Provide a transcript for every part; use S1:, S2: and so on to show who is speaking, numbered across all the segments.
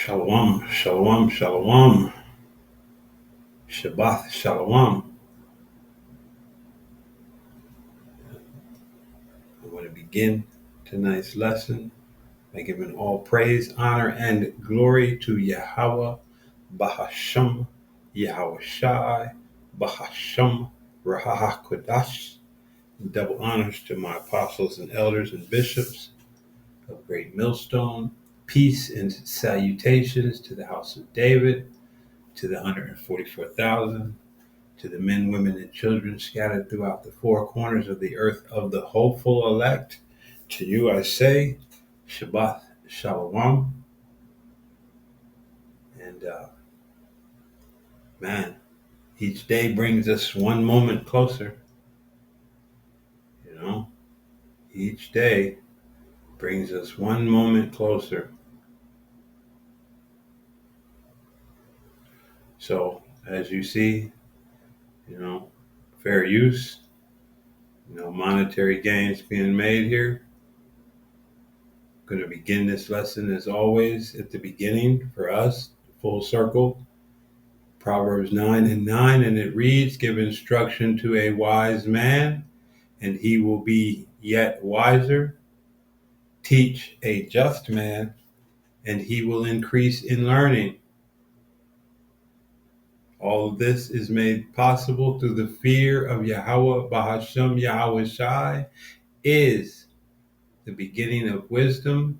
S1: Shalom, shalom, shalom. Shabbat, shalom. I want to begin tonight's lesson by giving all praise, honor, and glory to Yahweh, Bahasham, Yahweh Shai, Bahasham, Rahah Kodash. Double honors to my apostles and elders and bishops of Great Millstone. Peace and salutations to the house of David, to the 144,000. To the men, women, and children scattered throughout the four corners of the earth of the hopeful elect, to you I say, Shabbat Shalom. And man, each day brings us one moment closer. You know, each day brings us one moment closer. So, as you see, fair use, monetary gains being made here. Going to begin this lesson as always at the beginning for us, full circle. Proverbs 9:9, and it reads, give instruction to a wise man, and he will be yet wiser. Teach a just man, and he will increase in learning. All of this is made possible through the fear of Yahweh Bahasham Yahweh Shai is the beginning of wisdom,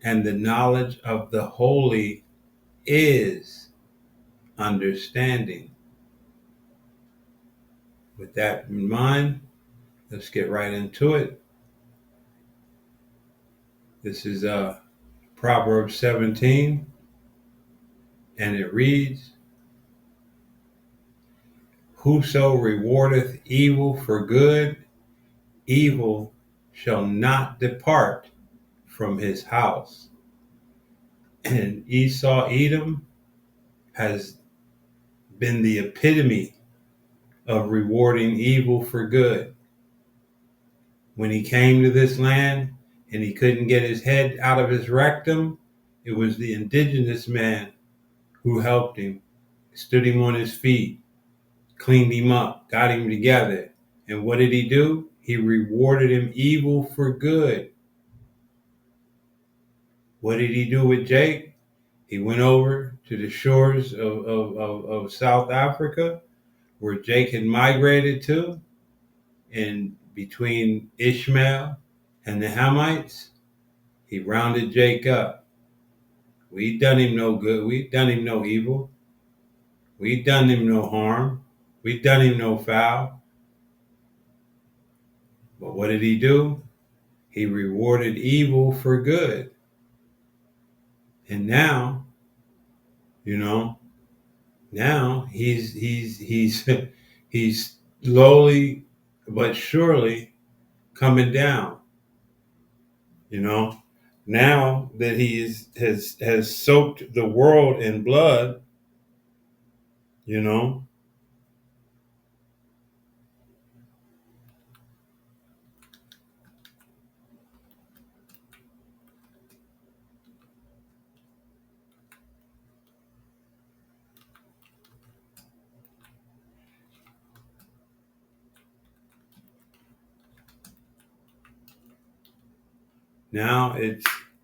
S1: and the knowledge of the holy is understanding. With that in mind, let's get right into it. This is Proverbs 17, and it reads, whoso rewardeth evil for good, evil shall not depart from his house. And Esau Edom has been the epitome of rewarding evil for good. When he came to this land and he couldn't get his head out of his rectum, it was the indigenous man who helped him, stood him on his feet, cleaned him up, got him together. And what did he do? He rewarded him evil for good. What did he do with Jake? He went over to the shores of South Africa, where Jake had migrated to, and between Ishmael and the Hamites, he rounded Jake up. We done him no good. We done him no evil. We done him no harm. We done him no foul. But what did he do? He rewarded evil for good. And now, now he's he's slowly but surely coming down. Now that he has soaked the world in blood, you know, now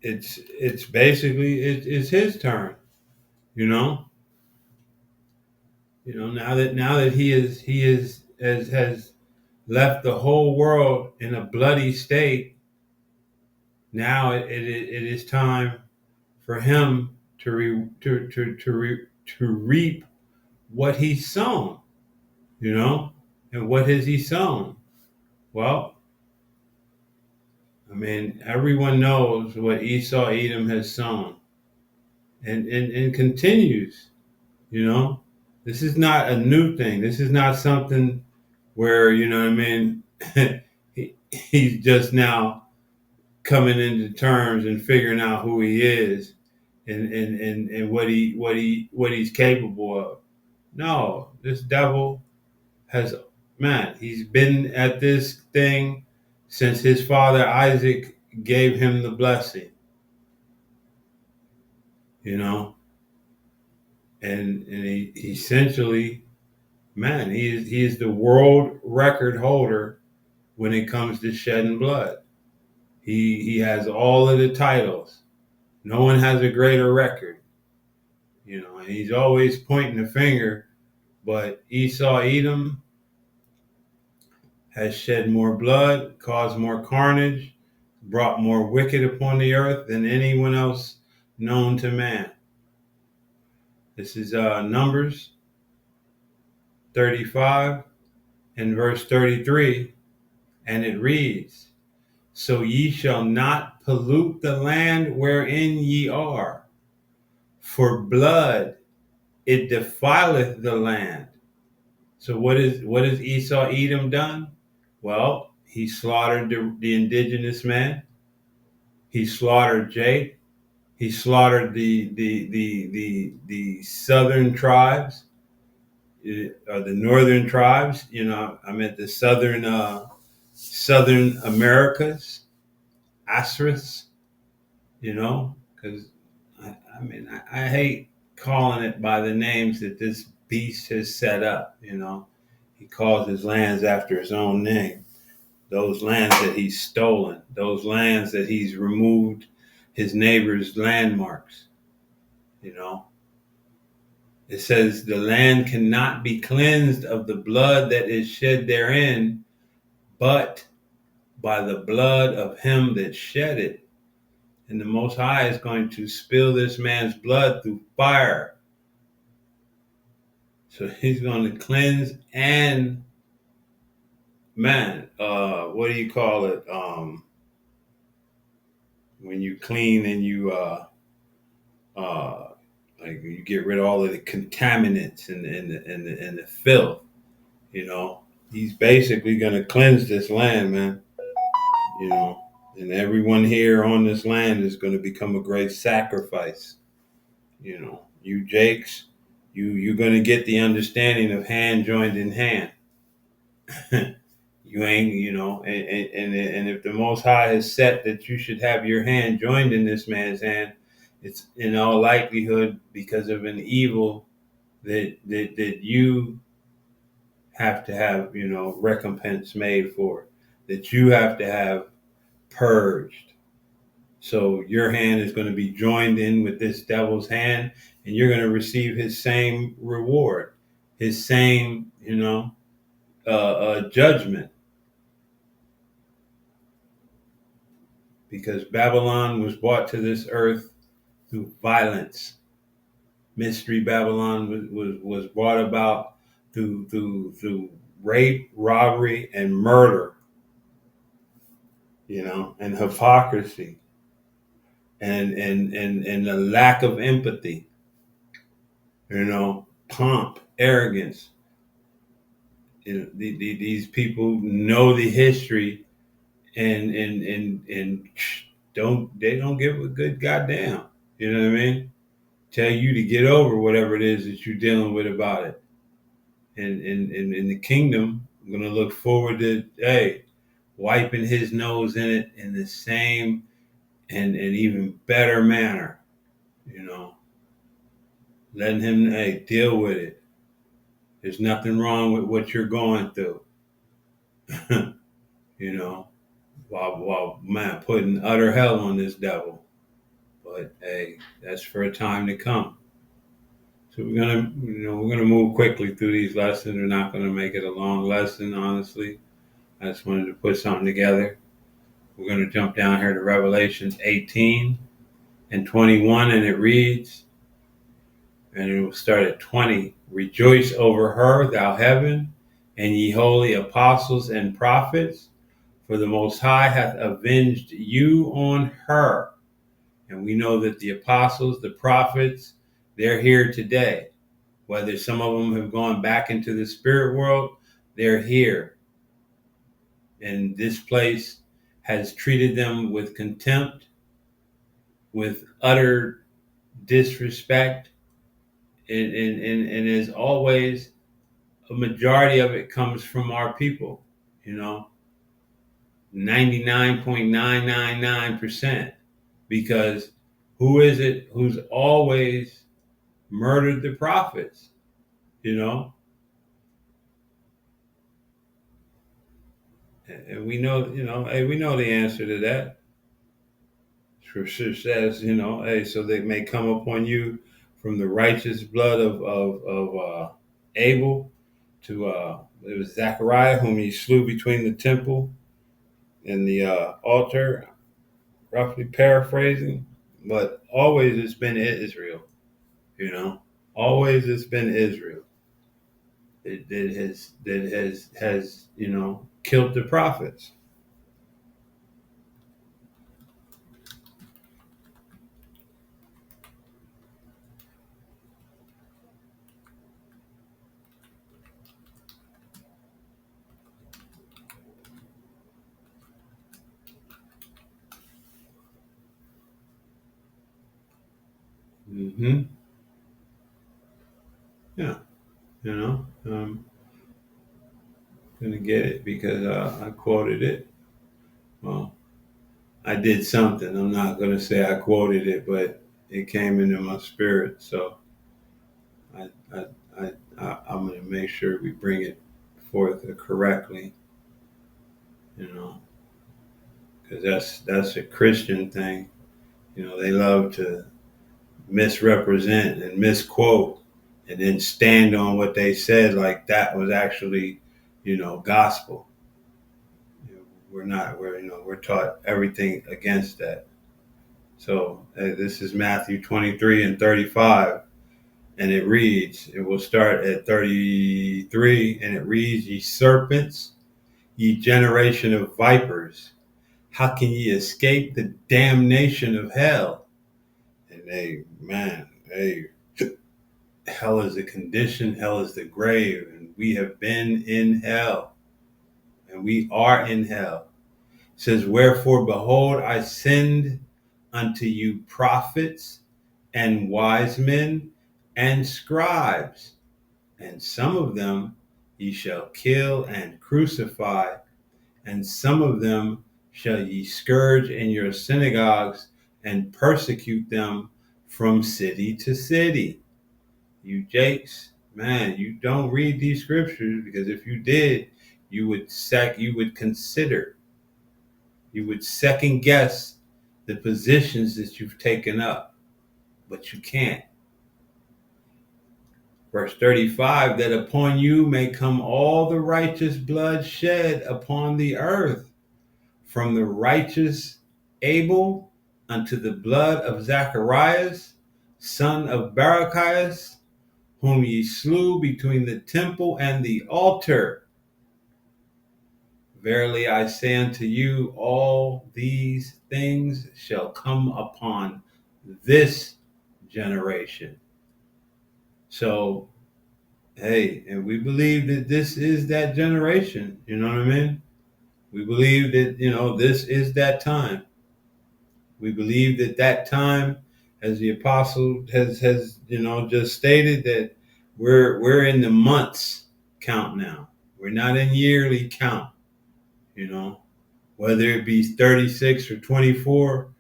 S1: it's basically it's his turn. You know, now that he is has left the whole world in a bloody state. Now it is time for him to reap what he's sown. And what has he sown? Well, I mean, everyone knows what Esau Edom has sown, and continues. This is not a new thing. This is not something where he's just now coming into terms and figuring out who he is and what he's capable of. No, this devil has, man, he's been at this thing since his father Isaac gave him the blessing. and he essentially, man, he is the world record holder when it comes to shedding blood. He has all of the titles. No one has a greater record, and he's always pointing the finger. But Esau, Edom, has shed more blood, caused more carnage, brought more wicked upon the earth than anyone else known to man. This is Numbers 35 and verse 33, and it reads, "So ye shall not pollute the land wherein ye are, for blood it defileth the land." So what is Esau Edom done? Well, he slaughtered the indigenous man. He slaughtered Jake. He slaughtered the southern tribes, or the northern tribes. I meant the southern Americas, Asris. Because I hate calling it by the names that this beast has set up. He calls his lands after his own name. Those lands that he's stolen, those lands that he's removed his neighbors' landmarks. It says the land cannot be cleansed of the blood that is shed therein, but by the blood of him that shed it. And the Most High is going to spill this man's blood through fire. So he's going to cleanse and, man, what do you call it? When you clean and you like you get rid of all of the contaminants and the filth. He's basically going to cleanse this land, man. And everyone here on this land is going to become a great sacrifice. You Jakes, you're going to get the understanding of hand joined in hand. You ain't, and if the Most High has set that you should have your hand joined in this man's hand, it's in all likelihood because of an evil that you have to have, recompense made for, that you have to have purged. So your hand is going to be joined in with this devil's hand, and you're going to receive his same reward, his same, judgment. Because Babylon was brought to this earth through violence. Mystery Babylon was brought about through rape, robbery, and murder. And hypocrisy, and the lack of empathy. Pomp, arrogance. These people know the history, and don't give a good goddamn. You know what I mean? Tell you to get over whatever it is that you're dealing with about it. And in the kingdom, I'm gonna look forward to wiping his nose in it in the same and even better manner. Letting him deal with it. There's nothing wrong with what you're going through. While man putting utter hell on this devil. But hey, that's for a time to come. So we're gonna move quickly through these lessons. We're not gonna make it a long lesson, honestly. I just wanted to put something together. We're gonna jump down here to Revelation 18 and 21, and it reads, and it will start at 20. "Rejoice over her, thou heaven, and ye holy apostles and prophets, for the Most High hath avenged you on her." And we know that the apostles, the prophets, they're here today. Whether some of them have gone back into the spirit world, they're here. And this place has treated them with contempt, with utter disrespect. And as always, a majority of it comes from our people, 99.999%. Because who is it who's always murdered the prophets, you know. And we know, hey, we know the answer to that. Scripture says, hey, so they may come upon you from the righteous blood of Abel to it was Zechariah whom he slew between the temple and the altar, roughly paraphrasing. But always it's been Israel, you know. Always it's been Israel that has killed the prophets. Hmm. Yeah, gonna get it because I quoted it. Well, I did something. I'm not gonna say I quoted it, but it came into my spirit. So I, I, I'm gonna make sure we bring it forth correctly. You know, because that's a Christian thing. They love to misrepresent and misquote, and then stand on what they said like that was actually, gospel. We're not. We're taught everything against that. So this is Matthew 23 and 35, and it reads. It will start at 33, and it reads: "Ye serpents, ye generation of vipers, how can ye escape the damnation of hell?" And hell is the condition, hell is the grave, and we have been in hell, and we are in hell. It says, "Wherefore, behold, I send unto you prophets and wise men and scribes, and some of them ye shall kill and crucify, and some of them shall ye scourge in your synagogues and persecute them from city to city." You Jakes, man, you don't read these scriptures, because if you did, you would consider, you would second guess the positions that you've taken up, but you can't. Verse 35, "That upon you may come all the righteous blood shed upon the earth, from the righteous Abel unto the blood of Zacharias, son of Barachias, whom ye slew between the temple and the altar. Verily I say unto you, all these things shall come upon this generation." So, hey, and we believe that this is that generation. You know what I mean? We believe that, this is that time. We believe that that time, as the apostle has just stated, that we're in the months count now. We're not in yearly count, you know, whether it be 36 or 24,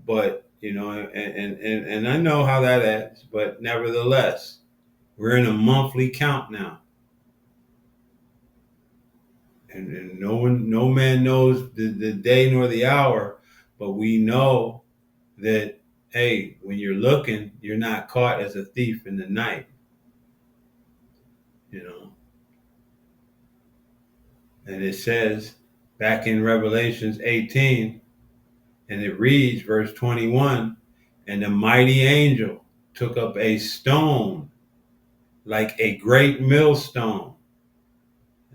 S1: but and I know how that adds, but nevertheless, we're in a monthly count now. And no man knows the day nor the hour, but we know that, hey, when you're looking, you're not caught as a thief in the night, you know. And it says back in Revelations 18, and it reads, verse 21, "And the mighty angel took up a stone like a great millstone."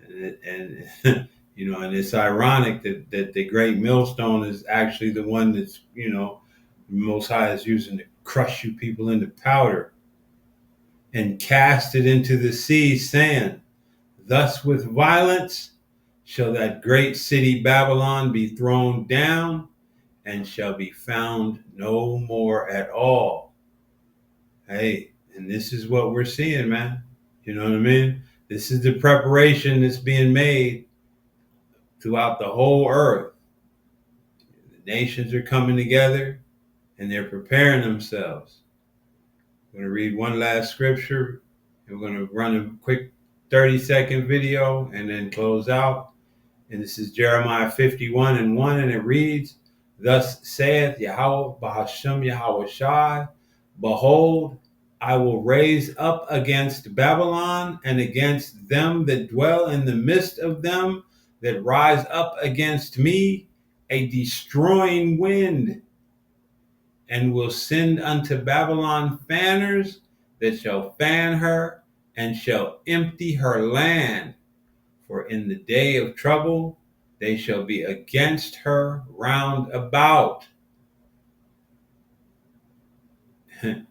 S1: And and it's ironic that the great millstone is actually the one that's, Most High is using to crush you people into powder, "and cast it into the sea, saying, Thus with violence shall that great city Babylon be thrown down, and shall be found no more at all." Hey, and this is what we're seeing, man. You know what I mean? This is the preparation that's being made throughout the whole earth. The nations are coming together and they're preparing themselves. I'm going to read one last scripture. And we're going to run a quick 30-second video and then close out. And this is Jeremiah 51:1, and it reads, "Thus saith Yahweh Bahashem Yahweh Shai, Behold, I will raise up against Babylon and against them that dwell in the midst of them that rise up against me a destroying wind, and will send unto Babylon fanners that shall fan her and shall empty her land. For in the day of trouble they shall be against her round about." and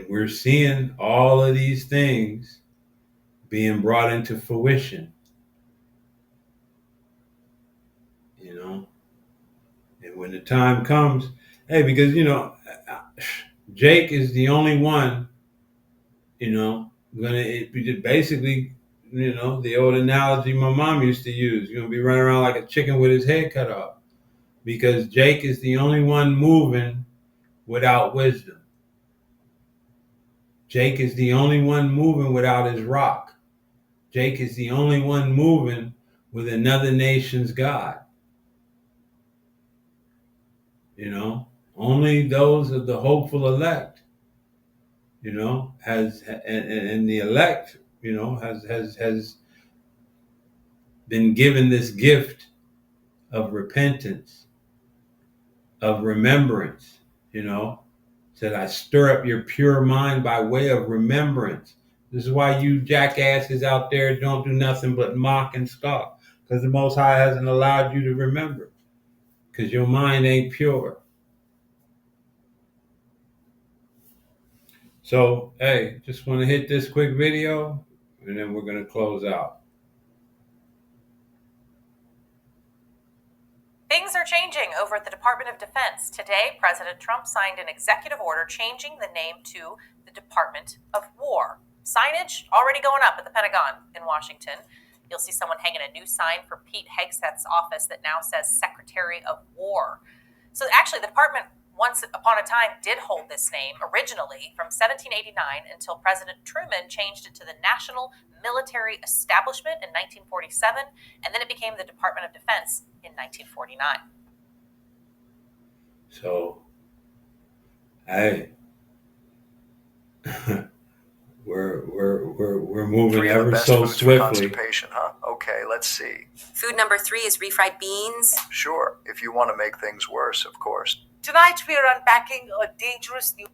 S1: we're seeing all of these things being brought into fruition, you know. And when the time comes, hey, because, Jake is the only one, basically, the old analogy my mom used to use, be running around like a chicken with his head cut off, because Jake is the only one moving without wisdom. Jake is the only one moving without his rock. Jake is the only one moving with another nation's God. Only those of the hopeful elect, has, and the elect, has been given this gift of repentance, of remembrance, said, "I stir up your pure mind by way of remembrance." This is why you jackasses out there don't do nothing but mock and scoff, because the Most High hasn't allowed you to remember, because your mind ain't pure. So, hey, just want to hit this quick video, and then we're going to close out.
S2: Things are changing over at the Department of Defense. Today, President Trump signed an executive order changing the name to the Department of War. Signage already going up at the Pentagon in Washington. You'll see someone hanging a new sign for Pete Hegseth's office that now says Secretary of War. So actually, the department once upon a time did hold this name originally from 1789 until President Truman changed it to the National Military Establishment in 1947, and then it became the Department of Defense in 1949.
S1: So, hey, we're moving ever so swiftly.
S3: Huh? Okay, let's see.
S2: Food number 3 is refried beans.
S3: Sure, if you want to make things worse, of course.
S2: Tonight we are unpacking a dangerous new...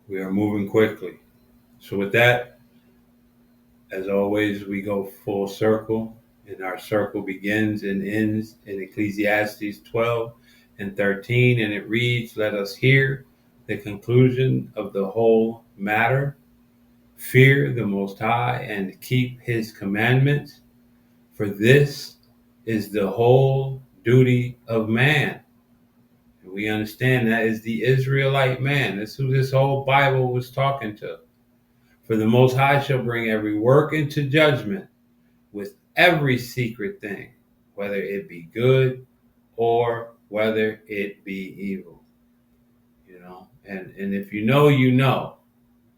S1: We are moving quickly. So with that, as always, we go full circle, and our circle begins and ends in Ecclesiastes 12:13, and it reads, "Let us hear the conclusion of the whole matter. Fear the Most High and keep his commandments, for this is the whole duty of man." And we understand that is the Israelite man. That's who this whole Bible was talking to. "For the Most High shall bring every work into judgment with every secret thing, whether it be good or whether it be evil." And if you know,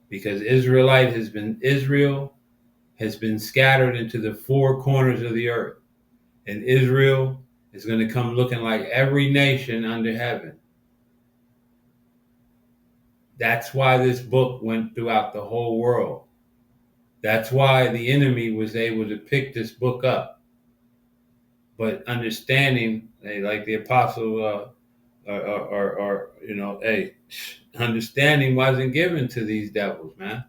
S1: because Israel has been scattered into the 4 corners of the earth. And Israel is going to come looking like every nation under heaven. That's why this book went throughout the whole world. That's why the enemy was able to pick this book up. But understanding, like the apostle, understanding wasn't given to these devils, man.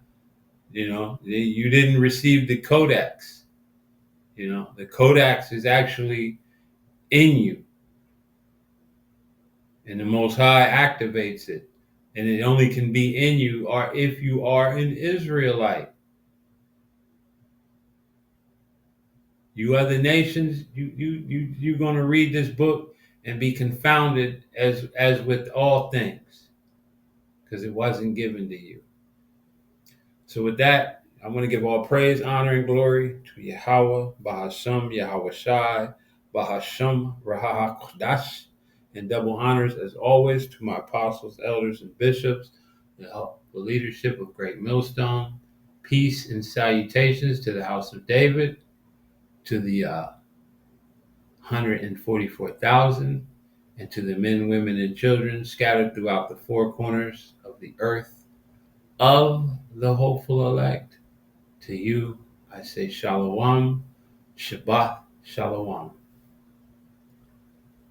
S1: You didn't receive the codex. The codex is actually in you. And the Most High activates it. And it only can be in you or if you are an Israelite. You other nations, you're going to read this book and be confounded as with all things, because it wasn't given to you. So with that, I want to give all praise, honor, and glory to Yahweh, Bahashem, Yahweh Shai, Bahashem, Raha Kodash, And double honors, as always, to my apostles, elders, and bishops, the leadership of Great Millstone. Peace and salutations to the house of David, to the 144,000, and to the men, women, and children scattered throughout the four corners of the earth of the hopeful elect. To you, I say Shalom, Shabbat Shalom.